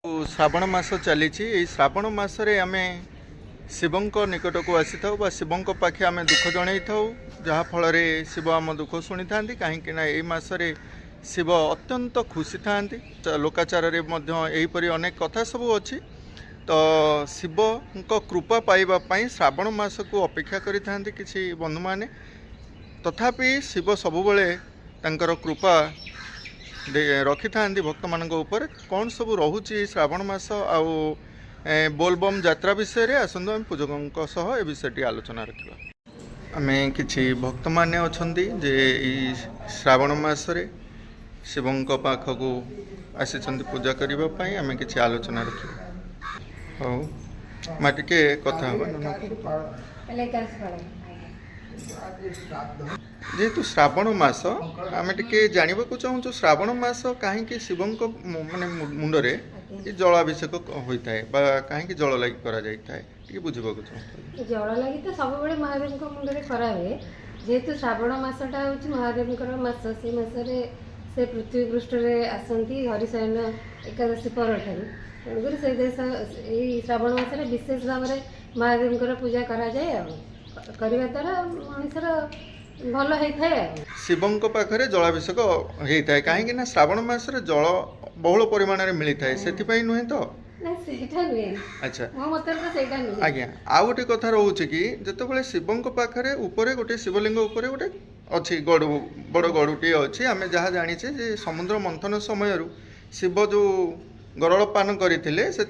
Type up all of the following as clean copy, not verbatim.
श्रावण मास चली श्रावण मसरे आम शिवों निकट को आसी था शिवों पाखे आम दुख जन जहाँफल शिव आम दुख शुणी था कहीं मसरे शिव अत्यंत खुशी था लोकाचार यहीपरी अनेक कथा सब अच्छी तो शिव कृपा पाइबापी श्रावण मास को अपेक्षा करि किसी बंधु माने तथापि शिव सबुबले तांकर कृपा रखि था भक्त मान कौन सब रोचे श्रावण मास आउ बोलबम यात्रा विषय रे आसंतु आम पूजकों सह ए विषय आलोचना रखा आम कि भक्त माने अछंती जे श्रावण मासरे शिवों पाखक आसी पूजा करने आम कि आलोचना रखा हाँ माटिके कथा जेहेतु श्रावण मास आम टे जानवा चाहूँ श्रावण मास कहीं शिवों माने मुंडरे जलाभिषेक होता है कहीं जल लगी कर बुझा चाहूँ जल लगी तो सब महादेव मुंडे करा हुए जेहेतु श्रावण मसटा हूँ महादेव मास से मसरे से पृथ्वी पृष्ठ में आसती हरिशयन एकादशी पर तेणुक से श्रावण मसरे विशेष भाव में महादेव पूजा कराए करने द्वारा मनुष्यर भल होता है शिवों पाखे जलाभिषेक होता है कहीं श्रावण मसरे जल बहुल परिमाण में मिलता है से नुहे तो अच्छा आज्ञा आउ गोटे कथा रोचे कि जिते शिवों पाखे ऊपर गोटे शिवलिंग उपर गोटे अच्छी गड़ू बड़ गड़ुटे अच्छी आम जहाँ जाचे समुद्र मंथन समय शिव जो गरल पान करते से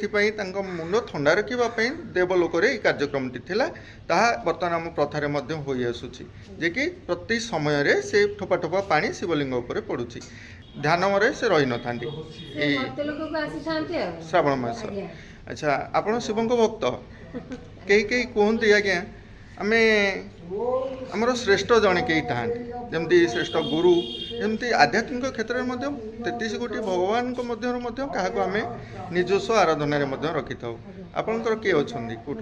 मुंड थंडा रखापी देवलोक कार्यक्रम बर्तमान आम प्रथार हो आसूची जे कि प्रति समय से ठोपा ठोपा पानी शिवलिंग उपर पड़ुची ध्यान से रही न था श्रावण मास अच्छा आपण शिवों भक्त कई कहते आज्ञा आम आमर श्रेष्ठ जड़े कई था जमती श्रेष्ठ गुरु जमती आध्यात्मिक क्षेत्र में 33 कोटी भगवान क्या आम निजस्व आराधन रखी था आपंकर किए अच्छा कौट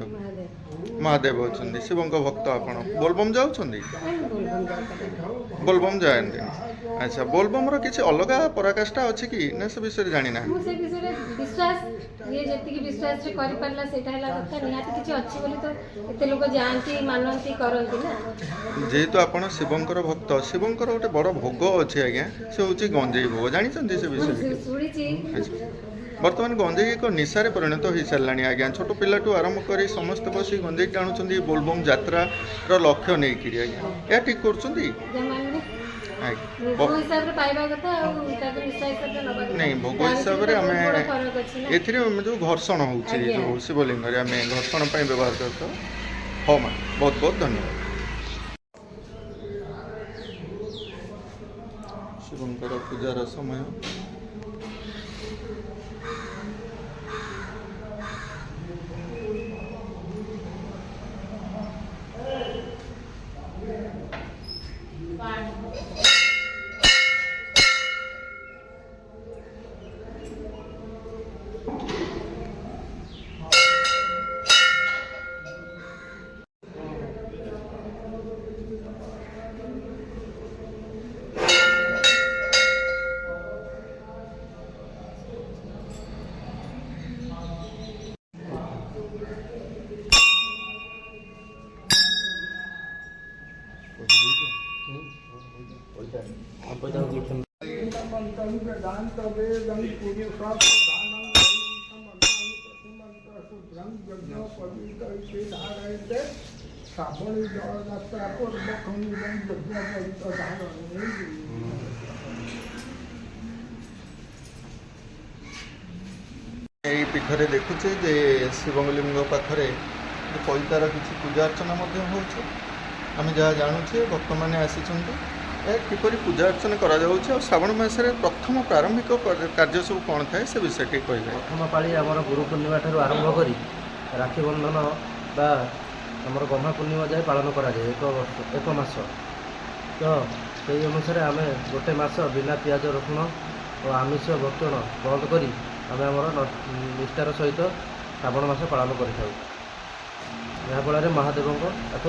महादेव अच्छा शिवों भक्त आप बोलबम जाऊँ बोलबम जाते अच्छा बोलबम किसी अलग पराकाष्ठा अच्छी कि ना से विषय जानी ना जेहेतु आप शिवंकर भक्त शिवंकर गोटे बड़ भोग अच्छे आज्ञा से हूँ गंजेई भोग जानते से विषय बर्तमान गंजेई एक निशारे परिणत हो सारा आज्ञा छोट पिलाठू आरंभ कर समस्त बस गंजेई टाणुंट बोलबम यात्रा लक्ष्य नहीं कि आज्ञा यह ठीक कर नहीं भोग हिसाब से आम जो घर्षण हो शिवलिंग आम घर्षण व्यवहार करता हाँ माँ बहुत बहुत धन्यवाद शिवंकर पूजार समय पीठरे देखुचे जे शिवलिंग पाखे कवितार किसी पूजा अर्चना होमें जहाँ जानूचे भक्त मैंने आसी किपरि पूजा अर्चना करा श्रावण मासरे प्रथम प्रारंभिक कार्य सब कौन थाए से विषय टी कह प्रथम पाली आम गुरु पूर्णिमा ठार आरंभ कर राखी बंधन बा आमर गम्हा पूर्णिमा जाए पालन कराए एक मास तो से अनुसार आम गोटे मास बिना पियाज रसुण और आमिष भक्षण बंद कर आम निष्ठार सहित श्रावण मास पालन कर महादेव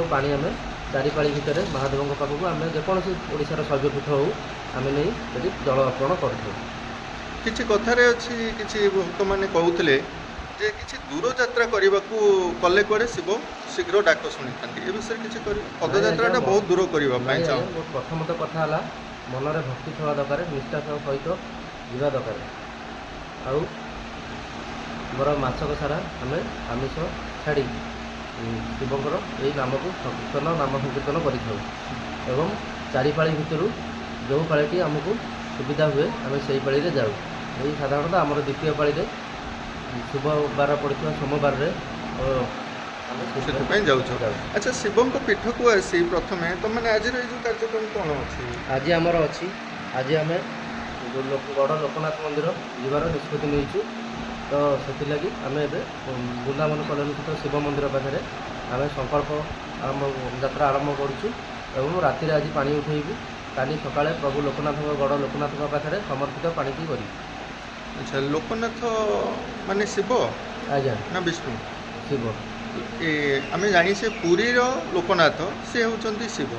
पानी आम चारिपाड़ी भितर महादेव पाखक आम जेकोसी ओडार शैवपीठ हो आम नहीं जल अर्पण कर କିଛି କଥାରେ ଅଛି କିଛି ଭକ୍ତମାନେ କହୁଥିଲେ ଯେ କିଛି ଦୂର ଯାତ୍ରା କରିବାକୁ କଲେ କୁଆଡ଼େ ଶିବ ଶୀଘ୍ର ଡାକ ଶୁଣିଥାନ୍ତି, ଏ ବିଷୟରେ କିଛି କରିବ? ପଦଯାତ୍ରାଟା ବହୁତ ଦୂର କରିବା ପାଇଁ ନାଇଁ ଚାହୁଁ। ଆଜ୍ଞା, ମୋର ପ୍ରଥମତ କଥା ହେଲା ମନରେ ଭକ୍ତି ଥିବା ଦରକାର, ନିଷ୍ଠାର ସହିତ ଯିବା ଦରକାର। ଆଉ ମୋର ମାସକ ସାରା ଆମେ ଆମିଷ ଛାଡ଼ି ଶିବଙ୍କର ଏହି ନାମକୁ ନାମ ସଂକୀର୍ତ୍ତନ କରିଥାଉ ଏବଂ ଚାରିପାଳି ଭିତରୁ ଯେଉଁ ପାଳିଟି ଆମକୁ ସୁବିଧା ହୁଏ ଆମେ ସେହି ପାଳିରେ ଯାଉ। ଏହି ସାଧାରଣତଃ ଆମର ଦ୍ୱିତୀୟ ପାଳିରେ ଶୁଭ ବାର ପଡ଼ିଥିବା ସୋମବାରରେ ଆମେ ସେଥିପାଇଁ ଯାଉଛ। ଆଚ୍ଛା, ଶିବଙ୍କ ପୀଠକୁ ଆସି ପ୍ରଥମେ ତମାନେ ଆଜିର ଏଇ ଯେଉଁ କାର୍ଯ୍ୟକ୍ରମ କ'ଣ ଅଛି? ଆଜି ଆମର ଅଛି, ଆଜି ଆମେ ଗଡ଼ ଲୋକନାଥ ମନ୍ଦିର ଯିବାର ନିଷ୍ପତ୍ତି ନେଇଛୁ। ତ ସେଥିଲାଗି ଆମେ ଏବେ ବୃନ୍ଦାବନ କଲୋନୀ ଶିବ ମନ୍ଦିର ପାଖରେ ଆମେ ସଂକଳ୍ପ ଯାତ୍ରା ଆରମ୍ଭ କରୁଛୁ ଏବଂ ରାତିରେ ଆଜି ପାଣି ଉଠେଇବୁ। କାଲି ସକାଳେ ପ୍ରଭୁ ଲୋକନାଥଙ୍କ ଗଡ଼ ଲୋକନାଥଙ୍କ ପାଖରେ ସମର୍ପିତ ପାଣିକି କରିବୁ। ଆଚ୍ଛା, ଲୋକନାଥ ମାନେ ଶିବ ଆଜ୍ଞା, ନା ବିଷ୍ଣୁ? ଶିବ। ଆମେ ଜାଣିଛେ ପୁରୀର ଲୋକନାଥ ସେ ହେଉଛନ୍ତି ଶିବ,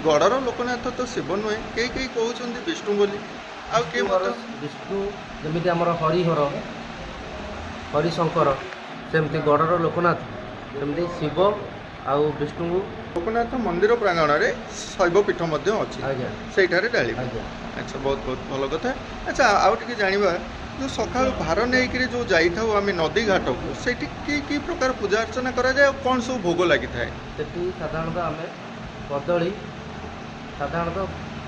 ଗଡ଼ର ଲୋକନାଥ ତ ଶିବ ନୁହେଁ, କେହି କେହି କହୁଛନ୍ତି ବିଷ୍ଣୁ ବୋଲି, ଆଉ କିଏ ମଧ୍ୟ ବିଷ୍ଣୁ ଯେମିତି ଆମର ହରିହର ହରିଶଙ୍କର, ସେମିତି ଗଡ଼ର ଲୋକନାଥ ସେମିତି ଶିବ ଆଉ ବିଷ୍ଣୁଙ୍କୁ। ଲୋକନାଥ ମନ୍ଦିର ପ୍ରାଙ୍ଗଣରେ ଶୈବପୀଠ ମଧ୍ୟ ଅଛି, ଆଜ୍ଞା ସେଇଠାରେ ଢାଳିବ। ଆଜ୍ଞା। ଆଚ୍ଛା, ବହୁତ ବହୁତ ଭଲ କଥା। ଆଚ୍ଛା, ଆଉ ଟିକେ ଜାଣିବା, ଯେଉଁ ସକାଳୁ ଭାର ନେଇକରି ଯେଉଁ ଯାଇଥାଉ ଆମେ ନଦୀ ଘାଟକୁ, ସେଇଠି କି ପ୍ରକାର ପୂଜା ଅର୍ଚ୍ଚନା କରାଯାଏ ଆଉ କ'ଣ ସବୁ ଭୋଗ ଲାଗିଥାଏ? ସେଠି ସାଧାରଣତଃ ଆମେ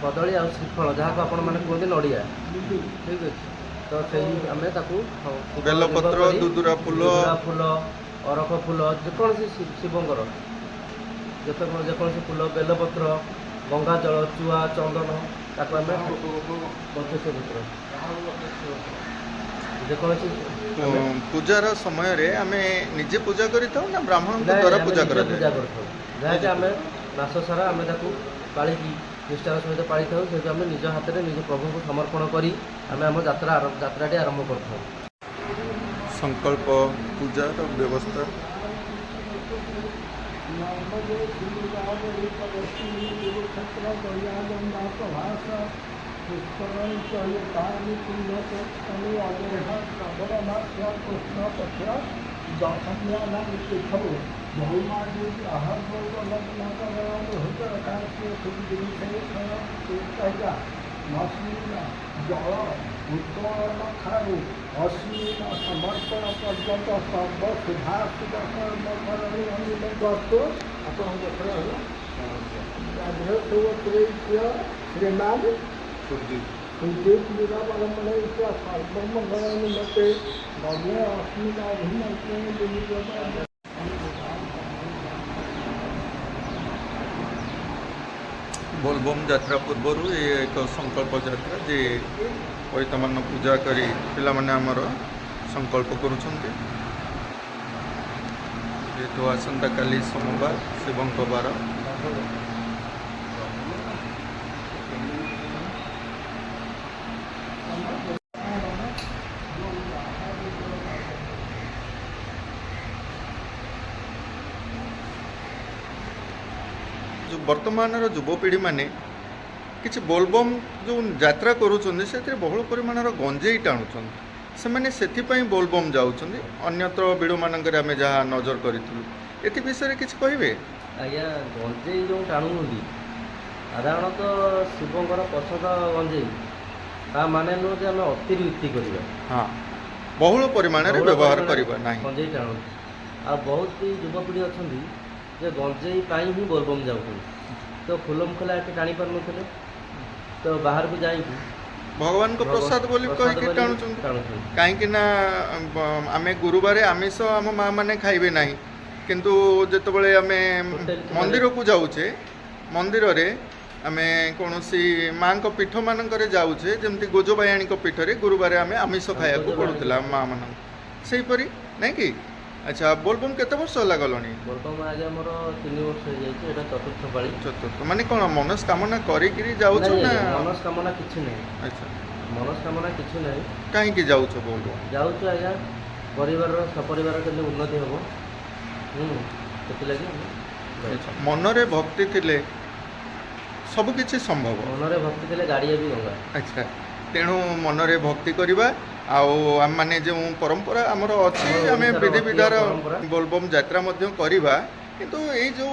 କଦଳୀ ଆଉ ଶ୍ରୀଫଳ, ଯାହାକୁ ଆପଣମାନେ କୁହନ୍ତି ନଡ଼ିଆ, ଠିକ୍ ଅଛି। ତ ସେଇ ଆମେ ତାକୁ ବେଲପତ୍ର, ଦୁଦୁରା ଫୁଲ, ଅରଖ ଫୁଲ, ଯେକୌଣସି ଶିବଙ୍କର ଯେକୌଣସି ଫୁଲ, ବେଲପତ୍ର, ଗଙ୍ଗାଜଳ, ଚୁଆ, ଚନ୍ଦନ, ତାକୁ ଆମେ ଯେକୌଣସି ପୂଜାର ସମୟରେ ଆମେ ନିଜେ ପୂଜା କରିଥାଉ ନା ବ୍ରାହ୍ମଣଙ୍କ ଦ୍ୱାରା ପୂଜା କରାଯାଏ? ପୂଜା କରିଥାଉ, ଯାହାକି ଆମେ ମାସ ସାରା ଆମେ ତାକୁ ପାଳିକି ନିଷ୍ଠାର ସହିତ ପାଳିଥାଉ। ସେଠୁ ଆମେ ନିଜ ହାତରେ ନିଜ ପ୍ରଭୁଙ୍କୁ ସମର୍ପଣ କରି ଆମେ ଆମ ଯାତ୍ରାଟି ଆରମ୍ଭ କରିଥାଉ। ସଂକଳ୍ପ ପୂଜାର ବ୍ୟବସ୍ଥା ଜଳ ଉତ୍ତୋଳନ ଠାରୁ ଅଶ୍ଳୀଳ ସମର୍ପଣ ପର୍ଯ୍ୟନ୍ତ ସର୍ବ ଶୁଭାଶୁଭ କର୍ମକରଣୀ ଅନୁମୋଦସ୍ତୁ। ଆପଣଙ୍କ ପାଖରେ ହେଲା ଶ୍ରୀମାନ ସୁଜିତ ନିରାବରମଣେ ସର୍ବମଙ୍ଗଳ ନିମତେ ଗଣେ ଅଶ୍ଳୀଳ ଅଭିନୟ। ବୋଲବମ୍ ଯାତ୍ରା ପୂର୍ବରୁ ଏ ଏକ ସଂକଳ୍ପ ଯାତ୍ରା ଯେ ପୈତମାନ ପୂଜା କରି ପିଲାମାନେ ଆମର ସଂକଳ୍ପ କରୁଛନ୍ତି। ଯେହେତୁ ଆସନ୍ତାକାଲି ସୋମବାର ଶିବଙ୍କ ବାର, ବର୍ତ୍ତମାନର ଯୁବପିଢ଼ିମାନେ କିଛି ବୋଲବମ୍ ଯେଉଁ ଯାତ୍ରା କରୁଛନ୍ତି ସେଥିରେ ବହୁଳ ପରିମାଣର ଗଞ୍ଜେଇ ଟାଣୁଛନ୍ତି। ସେମାନେ ସେଥିପାଇଁ ବୋଲବମ୍ ଯାଉଛନ୍ତି, ଅନ୍ୟତ୍ର ବିଡ଼ୁମାନଙ୍କରେ ଆମେ ଯାହା ନଜର କରିଥିଲୁ। ଏଥି ବିଷୟରେ କିଛି କହିବେ? ଆଜ୍ଞା, ଗଞ୍ଜେଇ ଯେଉଁ ଟାଣୁଛନ୍ତି ସାଧାରଣତଃ ଶିବଙ୍କର ପସନ୍ଦ ଗଞ୍ଜେଇ, ତା ମାନେ ନୁହେଁ ଯେ ଆମେ ଅତିବୃଷ୍ଟି କରିବା। ହଁ, ବହୁଳ ପରିମାଣରେ ବ୍ୟବହାର କରିବା ନାହିଁ। ଗଞ୍ଜେଇ ଟାଣନ୍ତି। ଆଉ ବହୁତ ବି ଯୁବପିଢ଼ି ଅଛନ୍ତି ଯେ ଗଞ୍ଜେଇ ପାଇଁ ହିଁ ବୋଲବମ୍ ଯାଉଛନ୍ତି। ତ ଖୋଲମ ଖୋଲା ଏଠି ଟାଣି ପାରୁନଥିଲେ, ତ ବାହାରକୁ ଯାଇକି ଭଗବାନଙ୍କ ପ୍ରସାଦ ବୋଲି କହିକି ଟାଣୁଛନ୍ତି। କାହିଁକି ନା ଆମେ ଗୁରୁବାରେ ଆମିଷ ଆମ ମାଆ ମାନେ ଖାଇବେ ନାହିଁ, କିନ୍ତୁ ଯେତେବେଳେ ଆମେ ମନ୍ଦିରକୁ ଯାଉଛେ, ମନ୍ଦିରରେ ଆମେ କୌଣସି ମାଆଙ୍କ ପୀଠମାନଙ୍କରେ ଯାଉଛେ, ଯେମିତି ଗୋଜବାୟାଣୀଙ୍କ ପୀଠରେ ଗୁରୁବାରେ ଆମେ ଆମିଷ ଖାଇବାକୁ ପଡ଼ୁଥିଲା ମାଆ ମାନଙ୍କୁ, ସେହିପରି ନାଇଁ କି? ଆଚ୍ଛା, ବୋଲବମ୍ କେତେ ବର୍ଷ ହେଲା ଗଲଣି? ବୋଲବମ୍ ଆଜ୍ଞା ମୋର 3 ବର୍ଷ ହେଇଯାଇଛି, ଏଇଟା ଚତୁର୍ଥ ପାଳି। ଚତୁର୍ଥ ମାନେ କ'ଣ ମନସ୍କାମନା କରିକିରି ଯାଉଛ ନା? ମନସ୍କାମନା କିଛି ନାହିଁ। ଆଚ୍ଛା, ମନସ୍କାମନା କିଛି ନାହିଁ। କାହିଁକି ଯାଉଛ ବୋଲବମ୍? ଯାଉଛୁ ଆଜ୍ଞା, ପରିବାରର ସପରିବାର କେମିତି ଉନ୍ନତି ହେବ, ସେଥିଲାଗି ମନରେ ଭକ୍ତି ଥିଲେ ସବୁ କିଛି ସମ୍ଭବ। ମନରେ ଭକ୍ତି ଥିଲେ ଗାଡ଼ିଆ ବି ଗଙ୍ଗା। ଆଚ୍ଛା, तेणु मनरे भक्ति करवा आम माने जो परंपरा आमर अच्छी आम विधि विधार बोलबम यात्रा करवा किंतु ये जो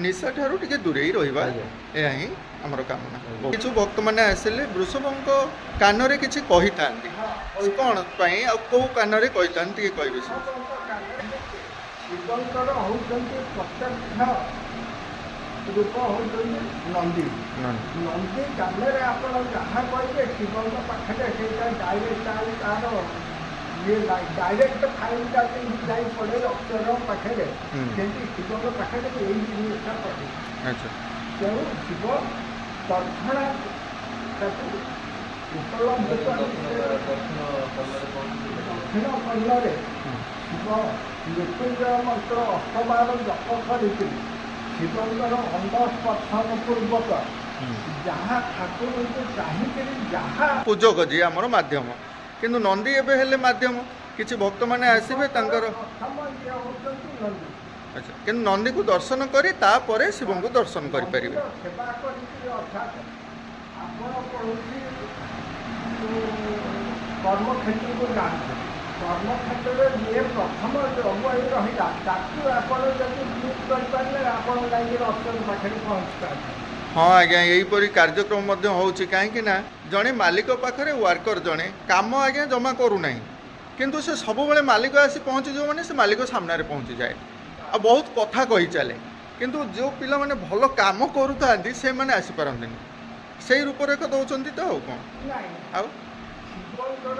निशा ठारू टिके दूरे ही रहिबा या ही आमर कामना किछु भक्त माने आसिले वृषभंक कानरे किछि कहि तांती कोन पई आ को कानरे कहि तांती कहबे शिवंकर होउछन्ति प्रत्यक्ष रूप होउछन्ति नंदी नंदी कामरे आपण जहाँ कहले शिवंक पाखरे सेटा डायरेक्ट तार ये डायरेक्ट फाइल जाते जाई पड़े अक्षर पाखरे जेंति शिवंक पाखरे एई जिनिसटा पड़े अच्छा तेणु शिव तत्क्षणा उपलब्ध दक्षिण कन्नरे शिव मृत्युंजय मंत्र 8 बार जप करके शिवंकर अंडस्पर्शन पूर्वक जहाँ ठाकुर को चाहिए जहाँ पूजक जी आमर माध्यम किंतु नंदी एबे हेले माध्यम किछि भक्त माने आसीबे तांकर अच्छा कि नंदी को दर्शन करी तापरे शिव को दर्शन करि परिबे सेवा करिके अर्थात आपण पढुछि कर्म क्षेत्र को जानते कर्म क्षेत्र में ये प्रथम अगुआई रहा ताकू आपण जब यूज करें आपण लाइक अक्षर पाखे पहुँच पारे हाँ आज्ञा यहीपरी कार्यक्रम मध्य होउछि काहेकि ना जड़े मालिक पाखरे वर्कर जड़े काम आज्ञा जमा करूना किंतु से सब बेले मालिक आसी पहुँची जो मैंने से मालिक सामने पहुँची जाए आ बहुत कथा कही चले किंतु जो पिला माने भल काम करूता से माने आसी पारंतिनी से रूपरेख दौरान तो आउ कौन आउ शिवंकर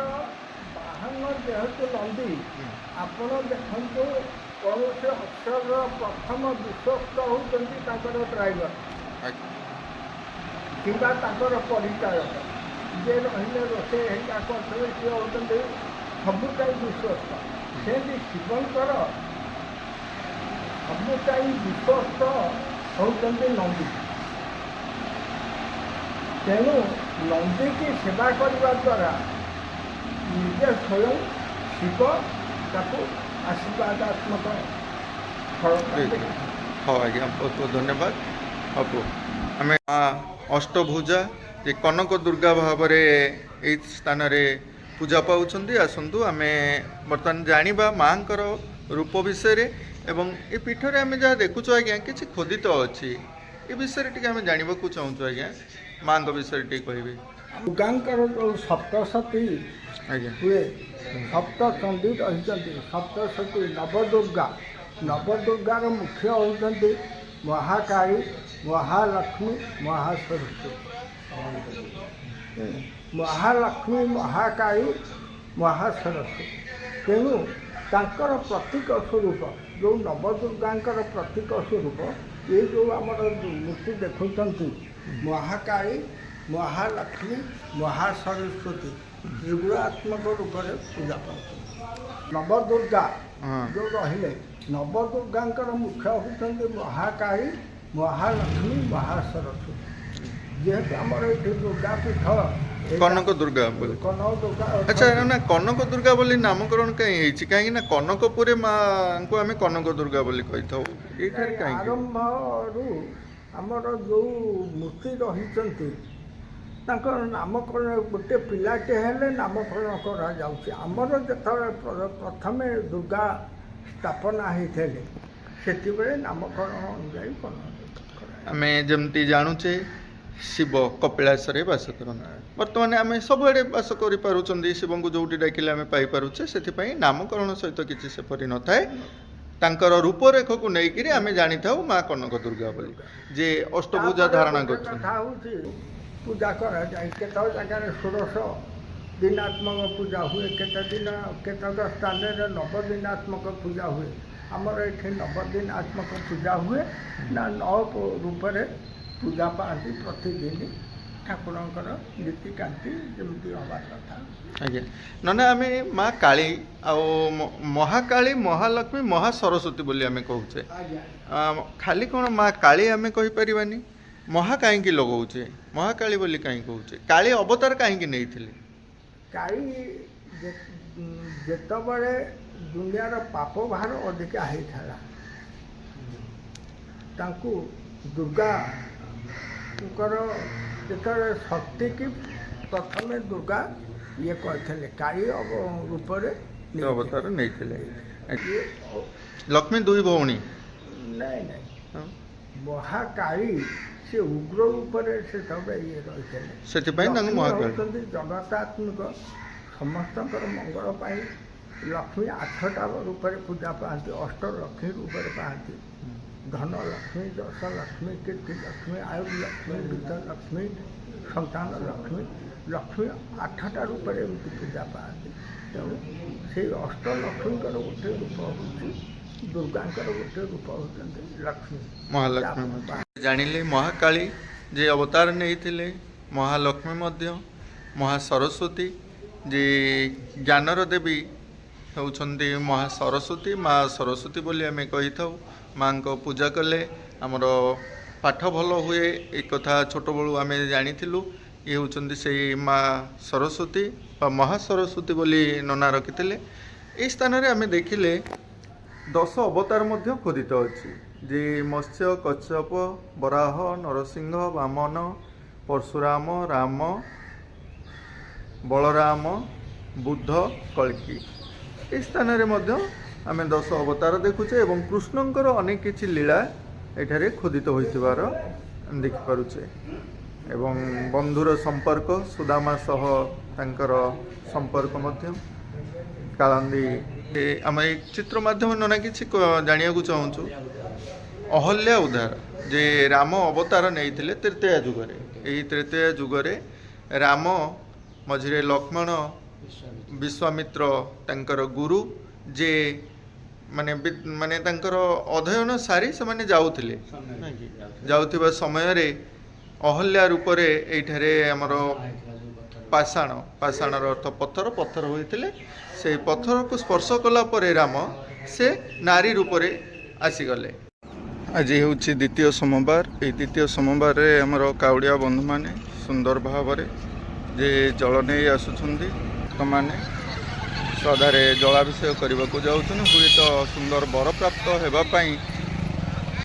बाहन जेहेतु नंदी आपण देखु कौन से अक्षर प्रथम विश्वस्त होकर ड्राइवर कि परिचायक जे रही रोषे करते सी होती सबुटाई विश्वस्त से शिवंकर सबुटाई विश्वस्त होती नंदी तेणु नंदी की सेवा करने द्वारा निजे स्वयं शिव ताको आशीर्वादात्मक फल हाँ आज्ञा बहुत बहुत धन्यवाद अब आम अष्टभुजा जे कनक दुर्गा भाव में स्थान पूजा पाउछन्ति आसतु आम बर्तमान जानिबा माँकर रूप विषय एवं ये पीठरे आम जहाँ देखुच आज्ञा किसी खोदित अच्छी ये विषय टी आम जानवा चाहूँ आज्ञा माँ विषय टी कह दुर्गांकर जो सप्तशती आज्ञा हुए सप्तचंडी रही सप्तशती नवदुर्गार मुख्य होती महाकाली महालक्ष्मी महासरस्वती महालक्ष्मी महाकाली महासरस्वती तेणु तांकर प्रतीक स्वरूप जो नवदुर्गांकर प्रतीक स्वरूप ये जो आमर मूर्ति देखुंट महाकाली महालक्ष्मी महासरस्वती त्रिगुणात्मक रूप से पूजा पाते नवदुर्गा जो रही नवदुर्गांकर मुख्य होती महाकाली महालक्ष्मी महासरस्वती जेहेतु आमर ये दुर्गा पीठ कनक दुर्गा बोली कनक दुर्गा अच्छा ना कनक दुर्गा बोली नामकरण कहीं कहीं कनकपुर माँ को आम कनक दुर्गा बोली कही था आरंभ आमर जो मूर्ति रही नामकरण गोटे पिलाटे हेले नामकरण कर प्रथम दुर्गा स्थापना होते से नामकरण अनुजाई आम जमती जानूचे शिव कपिलास बास करते बर्तमान आम सब बास कर शिव को जो डाकिले आम पाइपे से नामकरण सहित किसी सेपरी न थाए तांकर रूपरेख को लेकिन आम जानी था माँ कनक दुर्गा बोली जे अष्टभुजा धारणा कर पूजा करा जाए केत जगार 16 दिनात्मक पूजा हुए केतक स्थान नवदिनात्मक पूजा हुए आमर ये नवदिनात्मक पूजा हुए ना 9 रूप से पूजा पाती प्रतिदिन ठाकुरंकर नीतिकांति जमी हवा कथा आज्ञा ना आम माँ काली आ महाकाली महालक्ष्मी महासरस्वती बोली आम कहूचे खाली कौन माँ काली आम कहीपरानी महा कहीं लगौचे महाकाली बोली कहीं कहूचे काली अवतार कहीं नहीं काली जितेबले दुनियार पाप भार अधिका होता दुर्गा जो शक्ति की ପ୍ରଥମେ ଦୁର୍ଗା ଇଏ କରିଥିଲେ କାଳୀ ରୂପରେ ନେଇଥିଲେ। ଅବତାର ନେଇଥିଲେ। ଇଏ ଲକ୍ଷ୍ମୀ ଦୁଇ ଭଉଣୀ। ନାଇଁ ନାଇଁ ହଁ। ମହାକାଳୀ ସେ ଉଗ୍ର ରୂପରେ ସେତେବେଳେ ଇଏ ରହିଥିଲେ। ସେଥିପାଇଁ ତାଙ୍କୁ ଲକ୍ଷ୍ମୀ ମହାକାଳୀ। ହେଉଛନ୍ତି ଜଗତାତ୍ମିକ ସମସ୍ତଙ୍କର ମଙ୍ଗଳ ପାଇଁ। ଲକ୍ଷ୍ମୀ 8ଟା ରୂପରେ ପୂଜା ପାଆନ୍ତି, ଅଷ୍ଟଲକ୍ଷ୍ମୀ ରୂପରେ ପାଆନ୍ତି। ଧନ ଲକ୍ଷ୍ମୀ, ଯଶ ଲକ୍ଷ୍ମୀ, କୀର୍ତ୍ତି ଲକ୍ଷ୍ମୀ, ଆୟୁ ଲକ୍ଷ୍ମୀ, ବିଦ୍ୟା ଲକ୍ଷ୍ମୀ, ସନ୍ତାନ ଲକ୍ଷ୍ମୀ। ଲକ୍ଷ୍ମୀ 8ଟା ରୂପରେ ଏମିତି ପୂଜା ପାଆନ୍ତି। ତେଣୁ ସେଇ ଅଷ୍ଟଲକ୍ଷ୍ମୀଙ୍କର ଗୋଟେ ରୂପ ହେଉଛି ଦୁର୍ଗାଙ୍କର ଗୋଟେ ରୂପ ହେଉଛନ୍ତି ଲକ୍ଷ୍ମୀ। ମହାଲକ୍ଷ୍ମୀ ମଧ୍ୟ ଜାଣିଲେ ମହାକାଳୀ ଯେ ଅବତାର ନେଇଥିଲେ, ମହାଲକ୍ଷ୍ମୀ ମଧ୍ୟ, ମହା ସରସ୍ୱତୀ ଯେ ଜ୍ଞାନର ଦେବୀ ହେଉଛନ୍ତି ମହା ସରସ୍ୱତୀ। ମା ସରସ୍ୱତୀ ବୋଲି ଆମେ କହିଥାଉ। ମାଙ୍କ ପୂଜା କଲେ ଆମର ପାଠ ଭଲ ହୁଏ, ଏ କଥା ଛୋଟବେଳୁ ଆମେ ଜାଣିଥିଲୁ। ଇଏ ହେଉଛନ୍ତି ସେଇ ମା ସରସ୍ୱତୀ ବା ମହା ସରସ୍ୱତୀ ବୋଲି ନନା ରଖିଥିଲେ। ଏହି ସ୍ଥାନରେ ଆମେ ଦେଖିଲେ 10 ଅବତାର ମଧ୍ୟ ଖୋଦିତ ଅଛି, ଯେ ମତ୍ସ୍ୟ, କଚ୍ଛପ, ବରାହ, ନରସିଂହ, ବାମନ, ପରଶୁରାମ, ରାମ, ବଳରାମ, ବୁଦ୍ଧ, କଳ୍କି। ଏହି ସ୍ଥାନରେ ମଧ୍ୟ ଆମେ 10 ଅବତାର ଦେଖୁଛେ ଏବଂ କୃଷ୍ଣଙ୍କର ଅନେକ କିଛି ଲୀଳା ଏଠାରେ ଖୋଦିତ ହୋଇଥିବାର ଆମେ ଦେଖିପାରୁଛେ। ଏବଂ ବନ୍ଧୁର ସମ୍ପର୍କ, ସୁଦାମା ସହ ତାଙ୍କର ସମ୍ପର୍କ ମଧ୍ୟ କାଳନ୍ଦୀ। ଆମେ ଏଇ ଚିତ୍ର ମାଧ୍ୟମରେ ନନା କିଛି ଜାଣିବାକୁ ଚାହୁଁଛୁ। ଅହଲ୍ୟା ଉଦ୍ଧାର ଯେ ରାମ ଅବତାର ନେଇଥିଲେ ତ୍ରେତୟା ଯୁଗରେ। ଏହି ତ୍ରେତୟା ଯୁଗରେ ରାମ ମଝିରେ ଲକ୍ଷ୍ମଣ, ବିଶ୍ୱାମିତ୍ର ତାଙ୍କର ଗୁରୁ, ଯେ ମାନେ ତାଙ୍କର ଅଧ୍ୟୟନ ସାରି ସେମାନେ ଯାଉଥିବା ସମୟରେ ଅହଲ୍ୟା ରୂପରେ ଏଇଠାରେ ଆମର ପାଷାଣର ଅର୍ଥ ପଥର ହୋଇଥିଲେ। ସେଇ ପଥରକୁ ସ୍ପର୍ଶ କଲା ପରେ ରାମ ସେ ନାରୀ ରୂପରେ ଆସିଗଲେ। ଆଜି ହେଉଛି ଦ୍ୱିତୀୟ ସୋମବାର। ଏହି ଦ୍ୱିତୀୟ ସୋମବାରରେ ଆମର କାଉଡ଼ିଆ ବନ୍ଧୁମାନେ ସୁନ୍ଦର ଭାବରେ ଯେ ଜଳ ନେଇ ଆସୁଛନ୍ତି, ଭକ୍ତମାନେ ଶ୍ରଦ୍ଧାରେ ଜଳାଭିଷେକ କରିବାକୁ ଯାଉଛନ୍ତି। ହୁଏତ ସୁନ୍ଦର ବରପ୍ରାପ୍ତ ହେବା ପାଇଁ